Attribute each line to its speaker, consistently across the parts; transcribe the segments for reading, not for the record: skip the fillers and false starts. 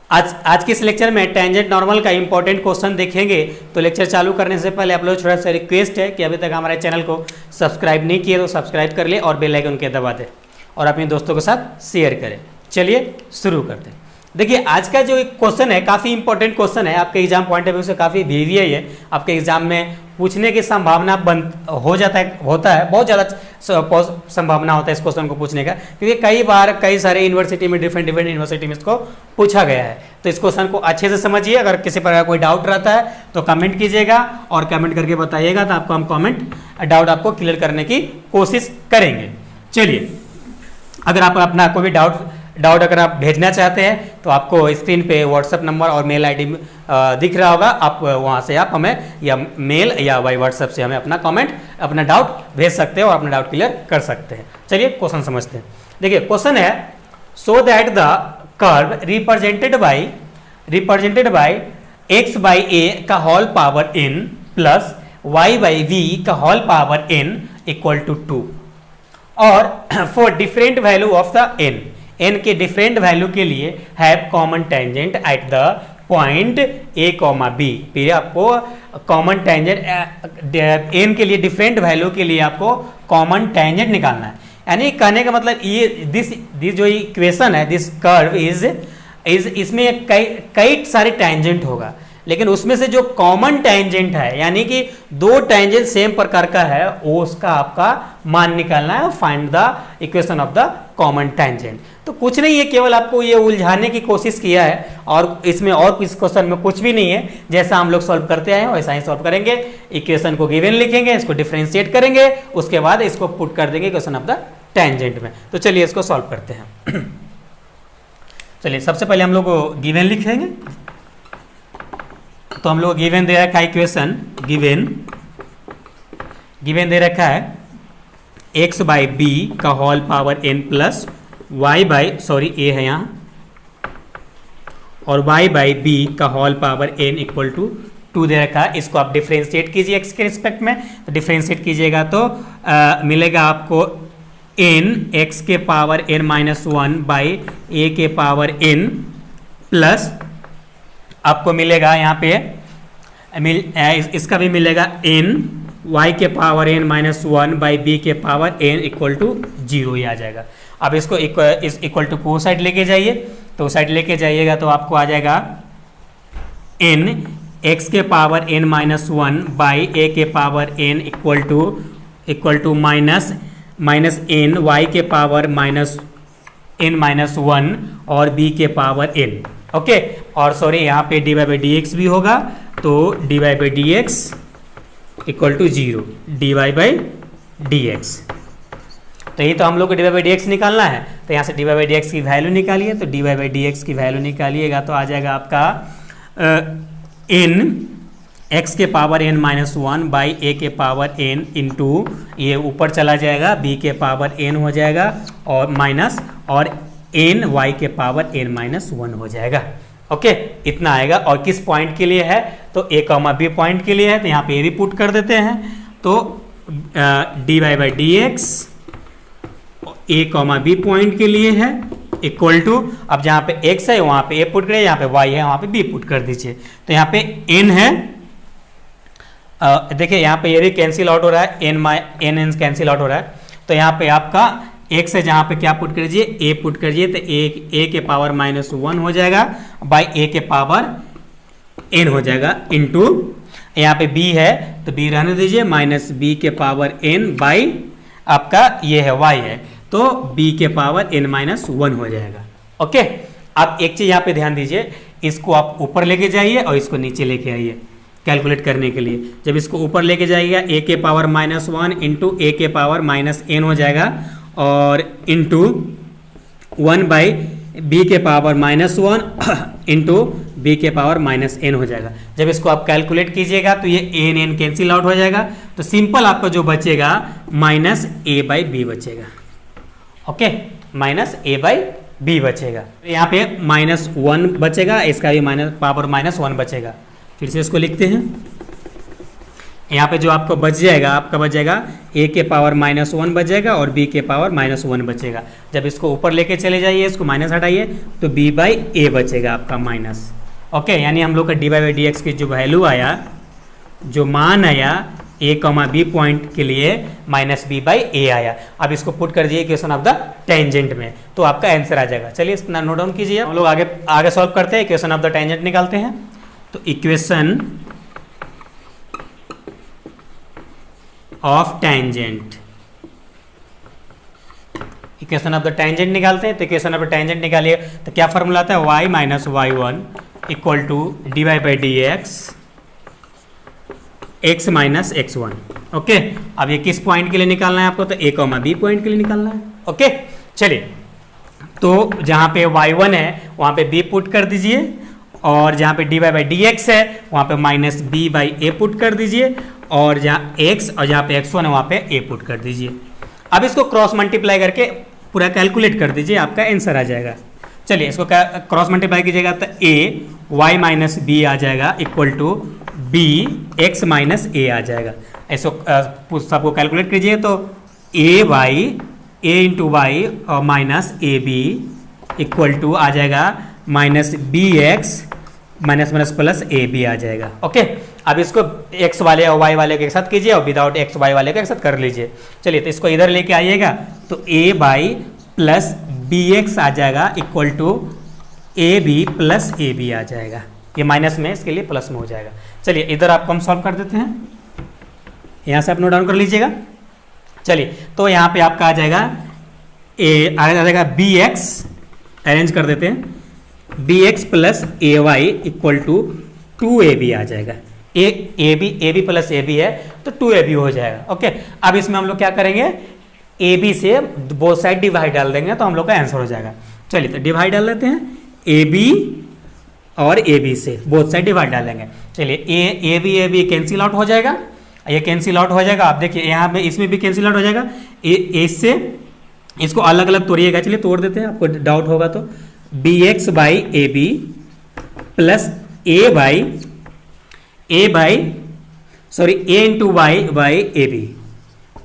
Speaker 1: आज के इस लेक्चर में टेंजेंट नॉर्मल का इंपॉर्टेंट क्वेश्चन देखेंगे। तो लेक्चर चालू करने से पहले आप लोग छोटा सा रिक्वेस्ट है कि अभी तक हमारे चैनल को सब्सक्राइब नहीं किए तो सब्सक्राइब कर ले और बेल आइकन के दबा दें और अपने दोस्तों के साथ शेयर करें। चलिए शुरू करते हैं। देखिए आज का जो एक क्वेश्चन है काफ़ी इंपॉर्टेंट क्वेश्चन है, आपके एग्जाम पॉइंट ऑफ व्यू से काफ़ी वीवी है। ये आपके एग्जाम में पूछने की संभावना होता है, बहुत ज़्यादा संभावना होता है इस क्वेश्चन को पूछने का, क्योंकि कई बार कई सारे यूनिवर्सिटी में डिफरेंट यूनिवर्सिटी में इसको पूछा गया है। तो इस क्वेश्चन को अच्छे से समझिए। अगर किसी प्रकार कोई डाउट रहता है तो कमेंट कीजिएगा और कमेंट करके बताइएगा, तो आपको हम डाउट आपको क्लियर करने की कोशिश करेंगे। चलिए, अगर आप अपना कोई भी डाउट अगर आप भेजना चाहते हैं तो आपको स्क्रीन पे व्हाट्सएप नंबर और मेल आईडी दिख रहा होगा, आप वहाँ से आप हमें या मेल या व्हाट्सएप से हमें अपना कमेंट अपना डाउट भेज सकते हैं और अपना डाउट क्लियर कर सकते हैं। चलिए क्वेश्चन समझते हैं। देखिए क्वेश्चन है, so that the curve represented by x by a का whole power n plus Y by v का whole power n equal to 2 और for different value of the n के डिफरेंट वैल्यू के लिए have common tangent at the point a, b। फिर आपको common tangent n के लिए different value के लिए आपको कॉमन टेंजेंट निकालना है। यानी कहने का मतलब ये दिस जो इक्वेशन है, दिस कर्व इज इसमें कई सारे टेंजेंट होगा, लेकिन उसमें से जो कॉमन टेंजेंट है यानी कि दो टेंजेंट सेम प्रकार का है वो उसका आपका मान निकालना है। Find the equation of the common tangent. तो कुछ नहीं है, केवल आपको ये उलझाने की कोशिश किया है और इसमें और इस क्वेश्चन में कुछ भी नहीं है। जैसा हम लोग सॉल्व करते आए हैं वैसा ही सॉल्व करेंगे। इक्वेशन को गिवन लिखेंगे, इसको डिफरेंशिएट करेंगे, उसके बाद इसको पुट कर देंगे इक्वेशन ऑफ द टेंजेंट में। तो चलिए इसको सॉल्व करते हैं। चलिए सबसे पहले हम लोग गिवन लिखेंगे। तो हम लोग गिवन दे रखा है इक्वेशन, गिवन दे रखा है एक्स बाई बी का whole power n plus Y by a है यहाँ और y बाई बी का whole power n equal to 2 दे रखा है। इसको आप डिफ्रेंशिएट कीजिए एक्स के रिस्पेक्ट में। तो डिफ्रेंशिएट कीजिएगा तो मिलेगा आपको n x के power n minus 1 by a के पावर n प्लस आपको मिलेगा यहाँ पे इसका भी मिलेगा n y के power n minus 1 by B के पावर n इक्वल टू 0 ही आ जाएगा। अब इसको इस इक्वल टू को साइड लेके जाइए, तो साइड लेके जाइएगा तो आपको आ जाएगा n x के power n minus 1 by a के power n equal to minus n y के पावर माइनस n माइनस 1 और b के पावर n। ओके, और सॉरी यहाँ पे dy बाई डी एक्स भी होगा, तो dy by D X equal to 0, dy by D X. तो ये तो हम लोग को dy बाई डी एक्स निकालना है। तो यहाँ से dy बाई डी एक्स की वैल्यू निकालिए। तो dy बाई डी एक्स की वैल्यू निकालिएगा तो आ जाएगा आपका n x के power n minus 1 by a के पावर n इंटू ये ऊपर चला जाएगा b के पावर n हो जाएगा और माइनस और n y के पावर n माइनस 1 हो जाएगा। ओके, इतना आएगा। और किस पॉइंट के लिए है? तो a, b पॉइंट के लिए है। तो यहाँ पे a भी पुट कर देते हैं। तो dy by D x a, b point के लिए है इक्वल टू, अब जहाँ पे x है वहाँ पे a पुट करिए, यहाँ पे y है वहाँ पे b पुट कर दीजिए। तो यहाँ पे n है, देखिए यहाँ पे ये भी कैंसिल आउट हो रहा है, n कैंसिल आउट हो रहा है। तो यहाँ पे आपका x है, जहाँ पे क्या पुट करिए, a पुट करिए। तो a के पावर माइनस 1 हो जाएगा बाई a के पावर n हो जाएगा इंटू यहाँ पे b है तो b रहने दीजिए माइनस b के पावर n बाई आपका ये है y है, तो b के पावर n माइनस 1 हो जाएगा। ओके, आप एक चीज़ यहाँ पे ध्यान दीजिए, इसको आप ऊपर लेके जाइए और इसको नीचे लेके आइए कैलकुलेट करने के लिए। जब इसको ऊपर लेके जाइएगा a के पावर माइनस 1 इंटू a के पावर माइनस n हो जाएगा और इंटू 1 बाई बी के पावर माइनस 1 इंटू बी के पावर माइनस n हो जाएगा। जब इसको आप कैलकुलेट कीजिएगा तो ये n कैंसिल आउट हो जाएगा। तो सिंपल आपका जो बचेगा माइनस a बाई बी बचेगा। Okay, minus a by B बचेगा। यहाँ पे माइनस 1 बचेगा, इसका भी माइनस पावर माइनस 1 बचेगा। फिर से इसको लिखते हैं, यहाँ पे जो आपको बच जाएगा, आपका बच जाएगा a के पावर -1 बच जाएगा और b के पावर -1 बचेगा। जब इसको ऊपर लेके चले जाइए, इसको माइनस हटाइए, तो b बाई ए बचेगा आपका माइनस। ओके, यानी हम लोग का डी बाई डी एक्स की जो वैल्यू आया, जो मान आया a, b पॉइंट के लिए -b बाई ए आया। अब इसको पुट कर दिए इक्वेशन ऑफ द टेंजेंट में, तो आपका आंसर आ जाएगा। चलिए इसको नोट डाउन कीजिए। हम लोग आगे सॉल्व करते हैं, इक्वेशन ऑफ द टेंजेंट निकालते हैं। तो equation of tangent, equation of the tangent निकालते हैं। तो इक्वेशन ऑफ द टेंजेंट निकालिए, तो क्या फॉर्मूला आता है, y minus y1 equal to D Y by D X minus x1। Okay, अब ये किस पॉइंट के लिए निकालना है आपको, तो a, b पॉइंट के लिए निकालना है। ओके, चलिए, तो जहाँ पे y1 है वहाँ पे b पुट कर दीजिए, और जहाँ पे D Y by D X है वहाँ पे minus b by A put कर दीजिए, और जहाँ x और जहाँ पे x1 है वहाँ पे a पुट कर दीजिए। अब इसको क्रॉस मल्टीप्लाई करके पूरा कैलकुलेट कर दीजिए, आपका आंसर आ जाएगा। चलिए इसको क्रॉस मल्टीप्लाई कीजिएगा, तो a y माइनस बी आ जाएगा equal to b x minus a आ जाएगा। ऐसे सबको कैलकुलेट कीजिए, तो a इंटू वाई और minus a B equal to आ जाएगा minus b x minus minus plus ए बी आ जाएगा। ओके, अब इसको x वाले और y वाले के साथ कीजिए और विदाउट x y वाले के साथ कर लीजिए। चलिए, तो इसको इधर लेके आइएगा, तो a by plus b x आ जाएगा equal to a B plus A b आ जाएगा। ये माइनस में, इसके लिए प्लस में हो जाएगा। चलिए इधर आपको हम सॉल्व कर देते हैं, यहाँ से आप नोट डाउन कर लीजिएगा। चलिए, तो यहाँ पे आपका आ जाएगा आ जाएगा बी एक्स, अरेंज कर देते हैं, B X plus A Y equal to 2ab आ जाएगा। A B plus A B है तो 2ab हो जाएगा। ओके, अब इसमें हम लोग क्या करेंगे, ए बी से बोथ साइड डिवाइड डाल देंगे तो हम लोग का आंसर हो जाएगा। चलिए, तो डिवाइड डाल देते हैं, ए बी और ए बी से बोथ साइड डिवाइड डालेंगे। चलिए, ए बी कैंसिल आउट हो जाएगा, ये कैंसिल आउट हो जाएगा। आप देखिए यहाँ पे इसमें भी कैंसिल आउट हो जाएगा, ए से इसको अलग अलग तोड़िएगा। चलिए तोड़ देते हैं, आपको डाउट होगा तो B X by A B plus A into Y by A B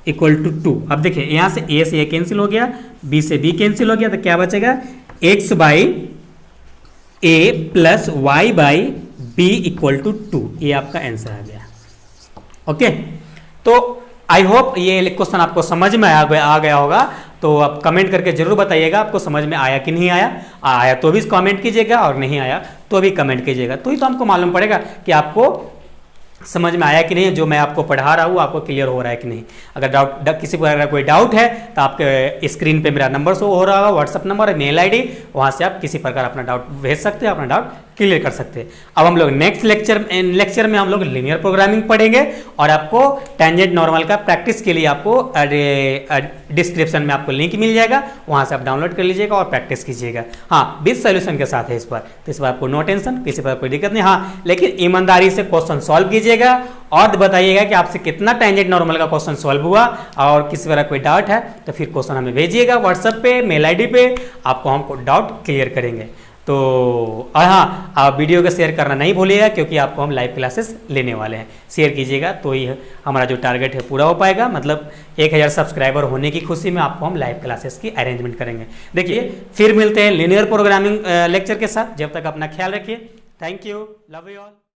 Speaker 1: equal to 2। अब देखिए यहाँ से ए से ए कैंसिल हो गया, बी से बी कैंसिल हो गया, तो क्या बचेगा, X by A plus Y by B equal to 2। ये आपका आंसर आ गया। ओके, तो आई होप ये क्वेश्चन आपको समझ में आ गया होगा। तो आप कमेंट करके जरूर बताइएगा आपको समझ में आया कि नहीं आया। आया तो भी कमेंट कीजिएगा और नहीं आया तो भी कमेंट कीजिएगा, तो ही तो हमको मालूम पड़ेगा कि आपको समझ में आया कि नहीं, जो मैं आपको पढ़ा रहा हूँ आपको क्लियर हो रहा है कि नहीं। अगर किसी को अगर कोई डाउट है तो आपके स्क्रीन पे मेरा नंबर शो हो रहा होगा, व्हाट्सअप नंबर है, मेल आईडी, वहाँ से आप किसी प्रकार अपना डाउट भेज सकते हैं, अपना डाउट क्लियर कर सकते हैं। अब हम लोग नेक्स्ट लेक्चर में हम लोग लीनियर प्रोग्रामिंग पढ़ेंगे और आपको टेंजेंट नॉर्मल का प्रैक्टिस के लिए आपको डिस्क्रिप्शन में आपको लिंक मिल जाएगा, वहाँ से आप डाउनलोड कर लीजिएगा और प्रैक्टिस कीजिएगा। हाँ, विद सोल्यूशन के साथ है इस पर, तो इस पर आपको नो टेंशन, किसी पर कोई दिक्कत नहीं। हाँ, लेकिन ईमानदारी से क्वेश्चन सॉल्व कीजिएगा और बताइएगा कि आपसे कितना टेंजेंट नॉर्मल का क्वेश्चन सॉल्व हुआ, और किसी तरह कोई डाउट है तो फिर क्वेश्चन हमें भेजिएगा व्हाट्सएप पे, मेल आईडी पे, आपको हमको डाउट क्लियर करेंगे। तो हाँ, आप वीडियो को शेयर करना नहीं भूलिएगा क्योंकि आपको हम लाइव क्लासेस लेने वाले हैं। शेयर कीजिएगा तो ही हमारा जो टारगेट है पूरा हो पाएगा, मतलब 1000 सब्सक्राइबर होने की खुशी में आपको हम लाइव क्लासेस की अरेंजमेंट करेंगे। देखिए, फिर मिलते हैं लीनियर प्रोग्रामिंग लेक्चर के साथ, जब तक अपना ख्याल रखिए। Thank you, love you all.